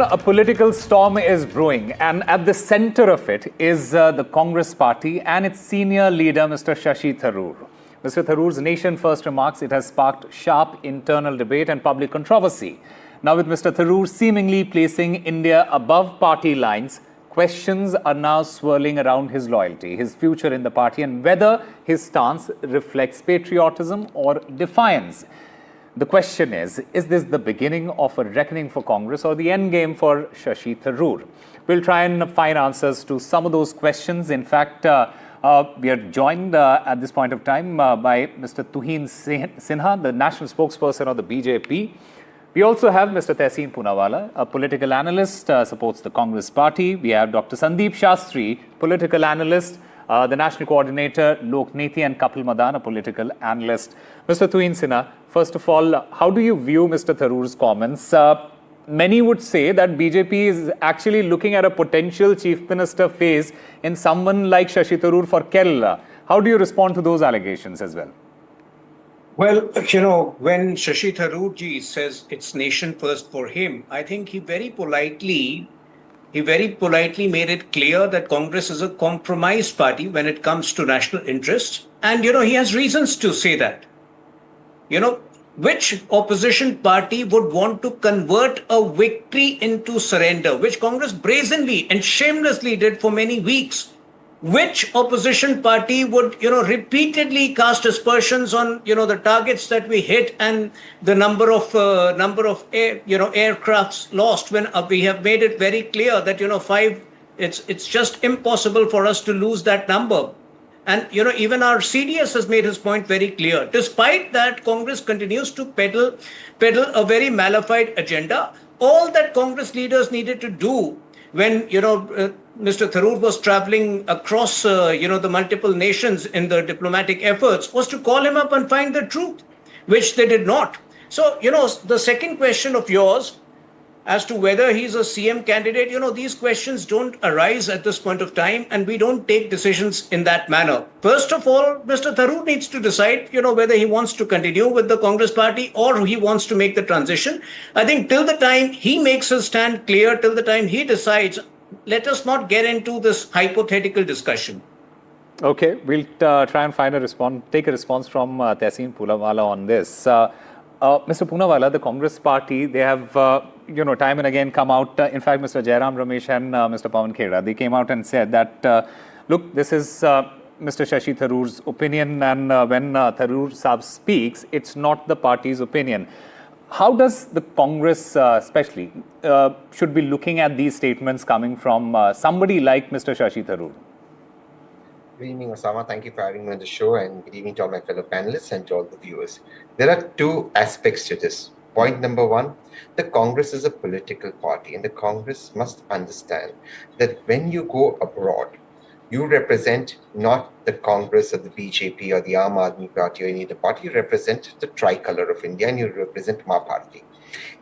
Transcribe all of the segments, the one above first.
A political storm is brewing, and at the center of it is the Congress party and its senior leader, Mr. Shashi Tharoor. Mr. Tharoor's Nation First remarks, it has sparked sharp internal debate and public controversy. Now, with Mr. Tharoor seemingly placing India above party lines, questions are now swirling around his loyalty, his future in the party, and whether his stance reflects patriotism or defiance. The question is this the beginning of a reckoning for Congress or the end game for Shashi Tharoor? We'll try and find answers to some of those questions. In fact, we are joined at this point of time by Mr. Tuhin Sinha, the national spokesperson of the BJP. We also have Mr. Tehseen Poonawalla, a political analyst, supports the Congress party. We have Dr. Sandeep Shastri, political analyst, the national coordinator, Lok Niti, and Kapil Madan, a political analyst. Mr. Tuhin Sinha, first of all, how do you view Mr. Tharoor's comments? Many would say that BJP is actually looking at a potential chief minister phase in someone like Shashi Tharoor for Kerala. How do you respond to those allegations as well? Well, when Shashi Tharoor ji says it's nation first for him, I think he very politely made it clear that Congress is a compromise party when it comes to national interests. And, he has reasons to say that. Which opposition party would want to convert a victory into surrender, which Congress brazenly and shamelessly did for many weeks? Which opposition party would, repeatedly cast aspersions on, the targets that we hit and the number of aircrafts lost, when we have made it very clear that, 5, it's just impossible for us to lose that number. And, even our CDS has made his point very clear. Despite that, Congress continues to peddle a very malified agenda. All that Congress leaders needed to do when, Mr. Tharoor was traveling across, the multiple nations in the diplomatic efforts was to call him up and find the truth, which they did not. So, the second question of yours as to whether he's a CM candidate, these questions don't arise at this point of time, and we don't take decisions in that manner. First of all, Mr. Tharoor needs to decide, whether he wants to continue with the Congress party or he wants to make the transition. I think till the time he makes his stand clear, till the time he decides, let us not get into this hypothetical discussion. Okay, we'll try and take a response from Tehseen Poonawalla on this. Mr. Poonawalla, the Congress party, they have, time and again come out. In fact, Mr. Jairam Ramesh and Mr. Pawan Khera, they came out and said that, look, this is Mr. Shashi Tharoor's opinion, and when Tharoor Saab speaks, it's not the party's opinion. How does the Congress, especially, should be looking at these statements coming from somebody like Mr. Shashi Tharoor? Good evening, Osama. Thank you for having me on the show, and good evening to all my fellow panelists and to all the viewers. There are two aspects to this. Point number one, the Congress is a political party, and the Congress must understand that when you go abroad, you represent not the Congress or the BJP or the Aam Aadmi Party or any other party. You represent the tricolor of India, and you represent Ma Party.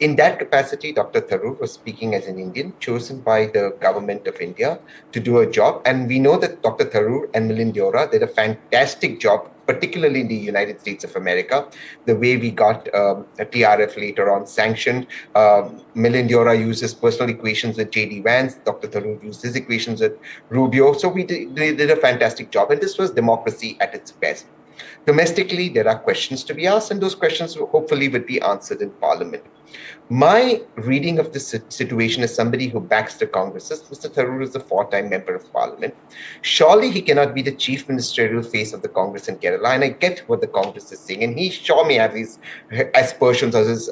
In that capacity, Dr. Tharoor was speaking as an Indian chosen by the government of India to do a job. And we know that Dr. Tharoor and Milind Deora did a fantastic job, particularly in the United States of America. The way we got a TRF later on sanctioned, Milind Deora used his personal equations with J.D. Vance, Dr. Tharoor used his equations with Rubio. So they did a fantastic job. And this was democracy at its best. Domestically, there are questions to be asked, and those questions hopefully would be answered in Parliament. My reading of this situation as somebody who backs the Congress is Mr. Tharoor is a 4-time member of Parliament. Surely he cannot be the chief ministerial face of the Congress in Kerala, and I get what the Congress is saying, and he sure may have his aspersions or his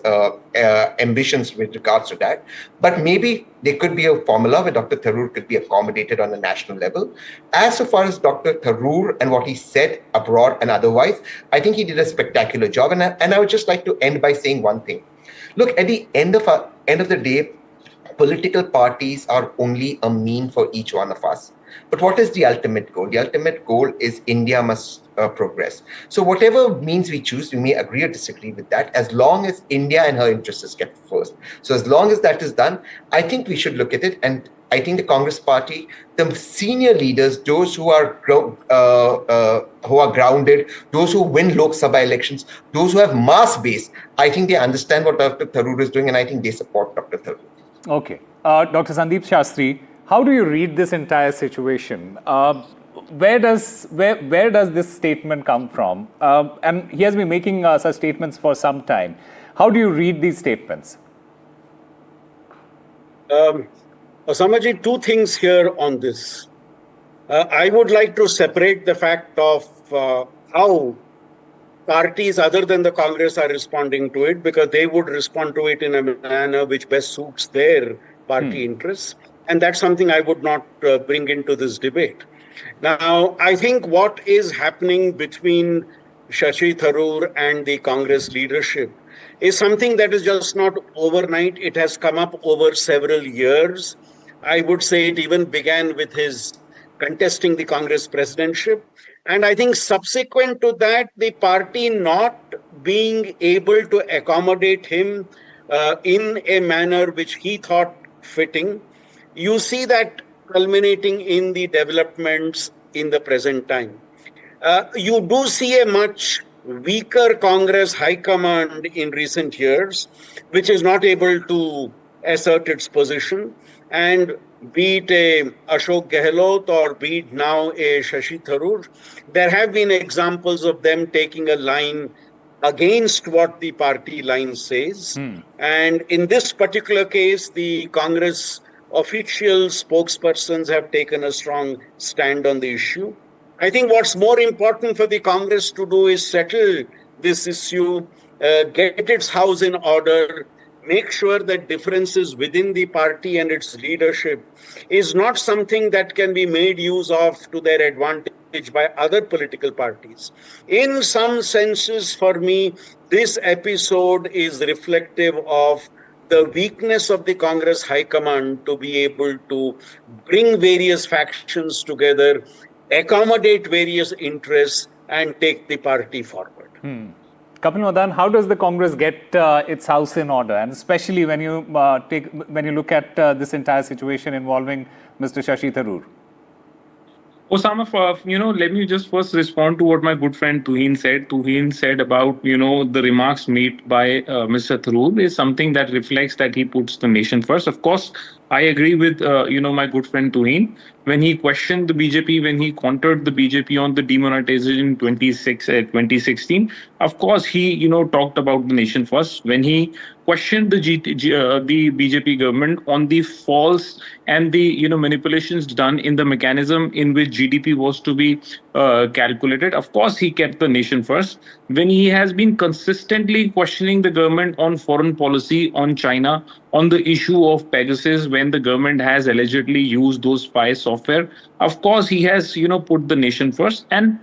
ambitions with regards to that. But maybe there could be a formula where Dr. Tharoor could be accommodated on a national level. As far as Dr. Tharoor and what he said abroad and otherwise, I think he did a spectacular job, and I would just like to end by saying one thing. Look, at the end of the day, political parties are only a mean for each one of us. But what is the ultimate goal? The ultimate goal is India must progress. So whatever means we choose, we may agree or disagree with that, as long as India and her interests is kept first. So as long as that is done, I think we should look at it. And I think the Congress party, the senior leaders, those who are grounded, those who win Lok Sabha elections, those who have mass base, I think they understand what Dr. Tharoor is doing, and I think they support Dr. Tharoor. Okay. Dr. Sandeep Shastri, how do you read this entire situation? Where does this statement come from? And he has been making such statements for some time. How do you read these statements? Osamaji, two things here on this. I would like to separate the fact of how parties other than the Congress are responding to it, because they would respond to it in a manner which best suits their party interests. And that's something I would not bring into this debate. Now, I think what is happening between Shashi Tharoor and the Congress leadership is something that is just not overnight. It has come up over several years. I would say it even began with his contesting the Congress presidentship. And I think subsequent to that, the party not being able to accommodate him in a manner which he thought fitting, you see that culminating in the developments in the present time. You do see a much weaker Congress High Command in recent years, which is not able to assert its position. And be it a Ashok Gehlot or be it now a Shashi Tharoor, there have been examples of them taking a line against what the party line says. And in this particular case, the Congress official spokespersons have taken a strong stand on the issue. I think what's more important for the Congress to do is settle this issue, get its house in order, make sure that differences within the party and its leadership is not something that can be made use of to their advantage by other political parties. In some senses, for me, this episode is reflective of the weakness of the Congress High Command to be able to bring various factions together, accommodate various interests, and take the party forward. Kapil Madan, how does the Congress get its house in order? And especially when you look at this entire situation involving Mr. Shashi Tharoor. Osama, let me just first respond to what my good friend Tuhin said. Tuhin said about, the remarks made by Mr. Tharoor is something that reflects that he puts the nation first. Of course, I agree with, my good friend Tuhin. When he questioned the BJP, when he countered the BJP on the demonetization in 2016, of course, he, talked about the nation first. When he questioned the BJP government on the false and the, manipulations done in the mechanism in which GDP was to be calculated, of course, he kept the nation first. When he has been consistently questioning the government on foreign policy, on China, on the issue of Pegasus, when the government has allegedly used those spy software, of course, he has, put the nation first. And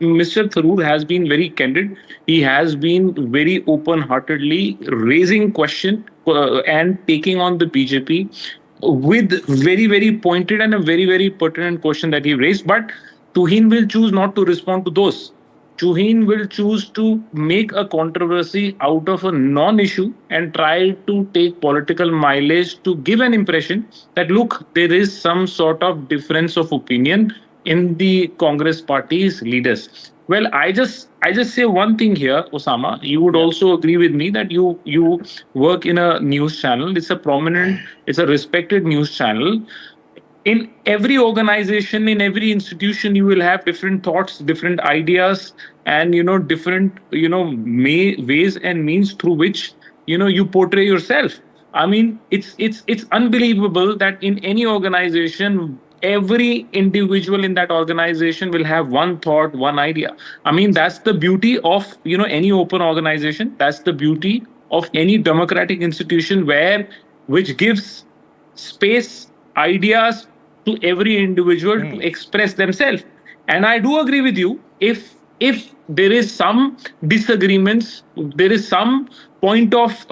Mr. Tharoor has been very candid. He has been very open-heartedly raising question and taking on the BJP with very, very pointed and a very, very pertinent question that he raised. But Tuhin will choose not to respond to those. Tuhin will choose to make a controversy out of a non-issue and try to take political mileage to give an impression that, look, there is some sort of difference of opinion in the Congress party's leaders. Well, I just say one thing here, Osama. You would also agree with me that you work in a news channel. It's a respected news channel. In every organization, in every institution, you will have different thoughts, different ideas, and different ways and means through which you portray yourself. I mean, it's unbelievable that in any organization, every individual in that organization will have one thought, one idea. I mean, that's the beauty of any open organization. That's the beauty of any democratic institution which gives space, ideas to every individual to express themselves. And I do agree with you. If there is some disagreements, there is some point of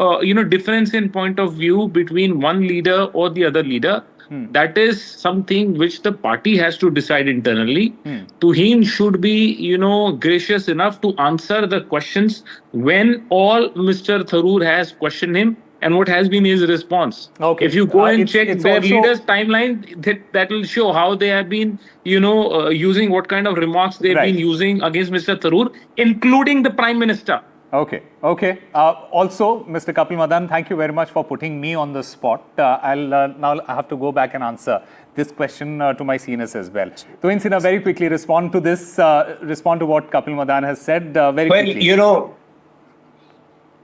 difference in point of view between one leader or the other leader, that is something which the party has to decide internally. Tuhin should be gracious enough to answer the questions when all Mr. Tharoor has questioned him. And what has been his response? Okay. If you go and check their also leaders' timeline, that will show how they have been, using what kind of remarks they've been using against Mr. Tharoor, including the Prime Minister. Okay, okay. Also, Mr. Kapil Madan, thank you very much for putting me on the spot. Now I have to go back and answer this question to my seniors as well. Tuhin Sinha, very quickly respond to this, respond to what Kapil Madan has said very quickly.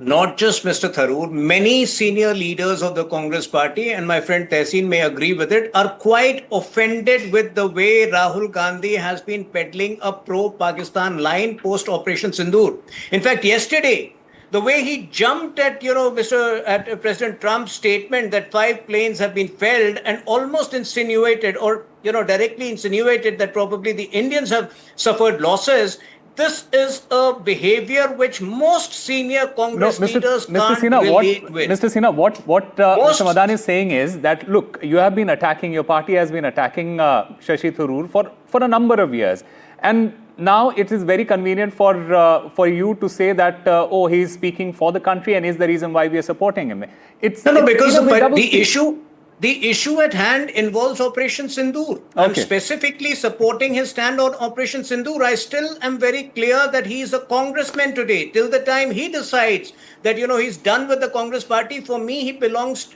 Not just Mr. Tharoor, many senior leaders of the Congress party, and my friend Tehseen may agree with it, are quite offended with the way Rahul Gandhi has been peddling a pro-Pakistan line post-Operation Sindoor. In fact, yesterday, the way he jumped at, at President Trump's statement that 5 planes have been felled and almost insinuated or, directly insinuated that probably the Indians have suffered losses. This is a behavior which most senior Congress leaders can't relate with. Mr. Sinha, what Mr. Madan is saying is that, look, you have been attacking, your party has been attacking Shashi Tharoor for a number of years. And now it is very convenient for you to say that, oh, he's speaking for the country and is the reason why we are supporting him. Because the issue at hand involves Operation Sindoor. I'm specifically supporting his stand on Operation Sindoor. I still am very clear that he is a congressman today. Till the time he decides that, he's done with the Congress party, for me,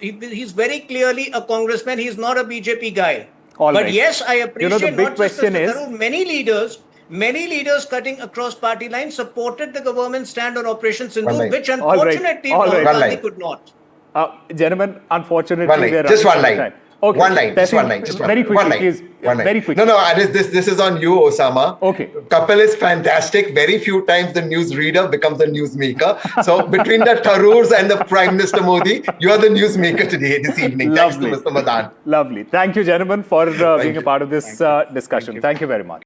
he's very clearly a congressman. He's not a BJP guy. But yes, I appreciate not just Mr. Tharoor, many leaders cutting across party lines supported the government stand on Operation Sindoor, which unfortunately Rahul Gandhi could not. Gentlemen, unfortunately, just one line. Okay. One line. Very quickly, please. Very quickly. No, this is on you, Osama. Okay. Kapil is fantastic. Very few times the news reader becomes the newsmaker. So between the Tharoors and the Prime Minister Modi, you are the newsmaker today, this evening. Lovely. Thanks to Mr. Madan. Lovely. Thank you, gentlemen, for being a part of this discussion. Thank you very much.